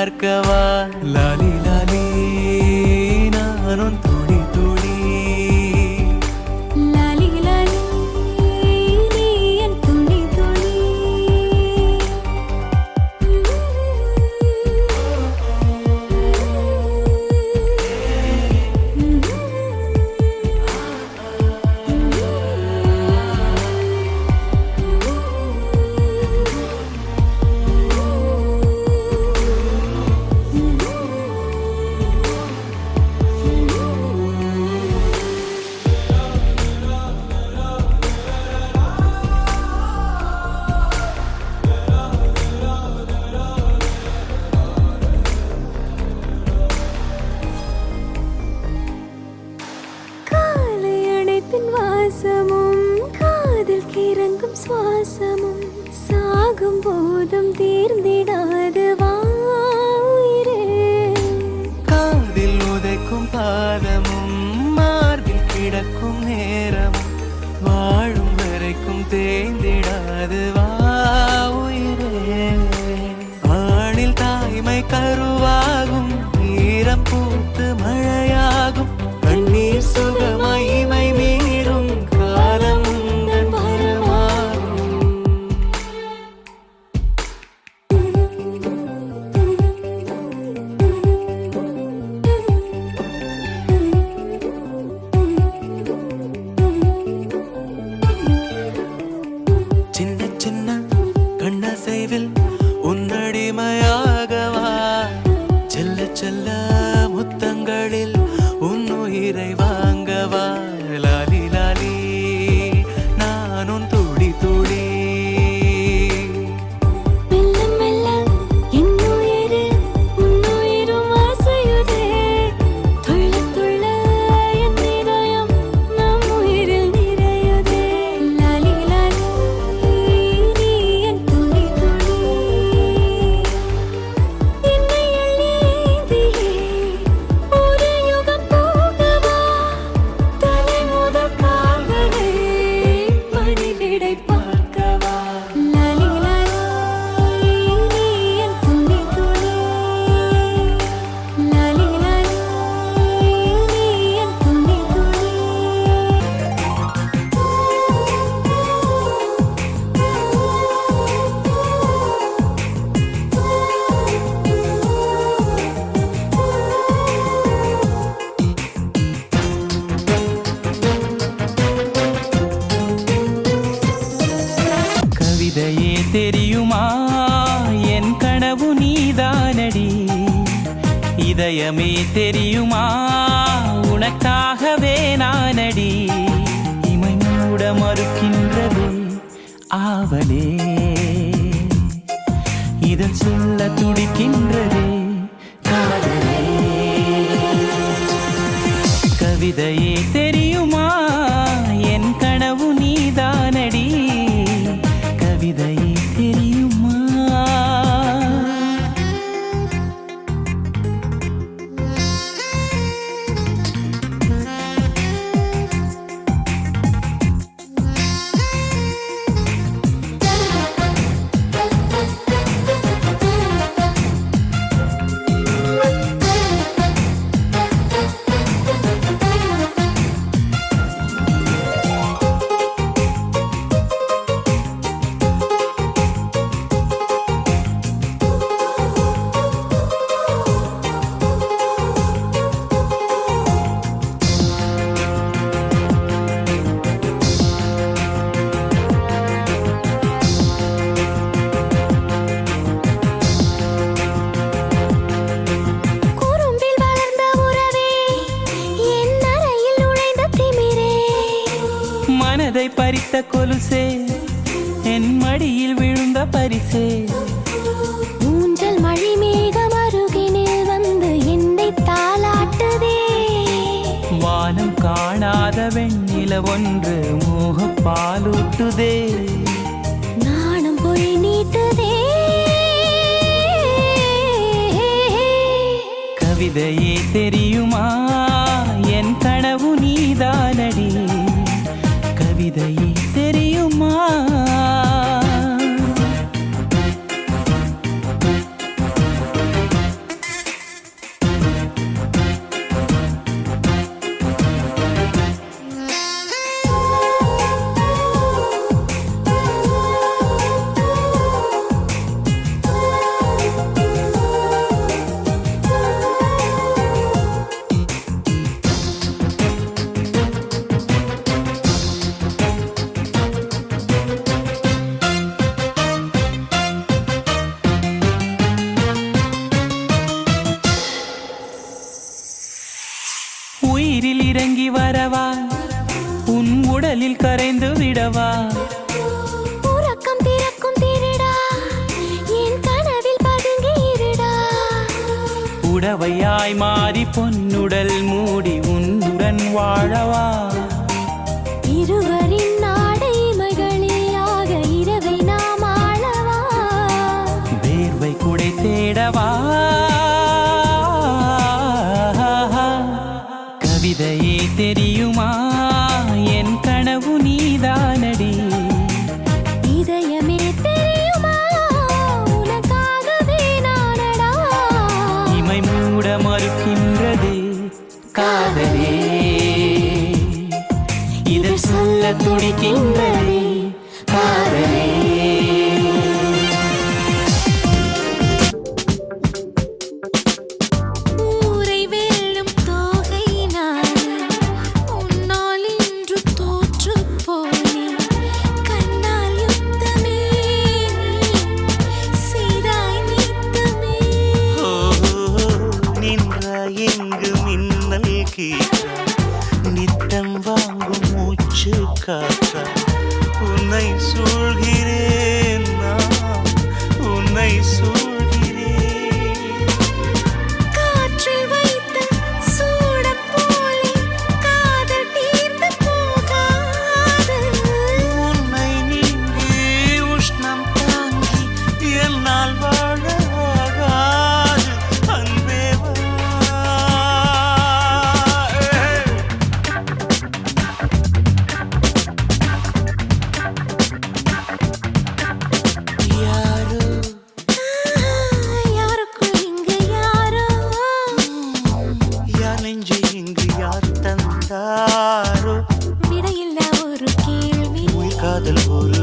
பார்க்கவா லாலி லாலி நானும் துளி துளி லாலி லாலி நீ என் துளி துளி வாசமும் காதில் கிறங்கும் சுவாசமும் சாகும் போதும் தீர்ந்திடாது வாயிரே காதில் உதைக்கும் பாதமும் மார்பில் கிடக்கும் நேரமும் வாழும் வரைக்கும் தேய்ந்திடாது வாயிரே வானில் தாய்மை கருவாகும் ஈரம் பூத்து மழையாகும் கண்ணீர் சுகமகிமை மீறும் காலம் உந்தன் வரமாகும் சின்ன சின்ன கண்ணசைவில் உன்னடிமையாகவா செல்ல செல்ல முத்தங்களில் உன்னுயிரை வாங்கவா லாலி லாலி நானும் துளி துளி மெல்ல மெல்ல என்னுயிரில் உன்னுயிரும் ஆசையுதே துள்ள துள்ள என் இதயம் நம் உயிரில் நிறையுதே லாலி லாலி நீ என் துளி துளி என்னை அள்ளி ஏந்தியே ஒரு யுகம் போகவா தலை முதல் கால் வரை மணிவிடை பார்க்கவா லாலி லாலி நீ என் துளி துளி லாலி லாலி நீ என் துளி துளி கவிதையே தெரியுமா என் கனவு நீதானடி இதயமே தெரியுமா உனக்காகவே நானடி இமை மூட மறுக்கின்றது ஆவலே இதன் சொல்ல துடிக்கின்றதே காதலே கவிதையே தெரியுமா என் கனவு நீதானடி கவிதையே தெரியுமா குறும்பில் வளர்ந்த உறவே என் அறையில் நுழைந்த திமிரே மனதை பறித்த கொலுசே என் மடியில் விழுந்த பரிசே ஊஞ்சல் மழை மேகம் அருகினில் வந்து என்னை தாலாட்டுதே வானம் காணாத வெண்ணில ஒன்று மோகப் பாலூட்டுதே நாணம் பொய் நீட்டுதே கவிதையே தெரியுமா என் கனவு நீதானடி கவிதையே தெரியுமா ஊஞ்சலில் கரைந்து விடவா உறக்கம் திறக்கும் திருடா என் கனவில் பதுங்கி இருடா உடவையாய் மாறி பொன்னுடல் மூடி உன்னுடன் வாழவா இருவரின் நாடைமைகளிலாக இரவை நாம் ஆளவா வேர்வை குடை தேடவா கவிதையே தெரியுமா என் கனவு நீதானடி இதயமே தெரியுமா உனக்காகவே நானடா இமை மூட மறுக்கின்றதே காதலே இதழ் சொல்ல துடிக்கின்றதே காதலே ஊரை வெல்லும் தோகை நானே உன்னால் இன்று தோற்று போனேன் கண்ணால் யுத்தமே செய்தாய் நித்தமே நின்ற எங்கு மின்னல் கேட்க நித்தம் வாங்கும் மூச்சு காக்க உன்னை சூழ்கிறேன் நான் உன்னை சூழ்கிறேன் காற்றில் வைத்த சூடம் போலே காதல் தீர்ந்து போகாது உன்னை நீங்கி உஷ்ணம் தாங்கி என்னால் வாழ ஆகாது அன்பே வா. யாரோ யாருக்குள் இங்கு யாரோ யார் நெஞ்சை இங்கு யார் தந்தாரோ விடையில்லா ஒரு கேள்வி உயிர் காதல் ஒரு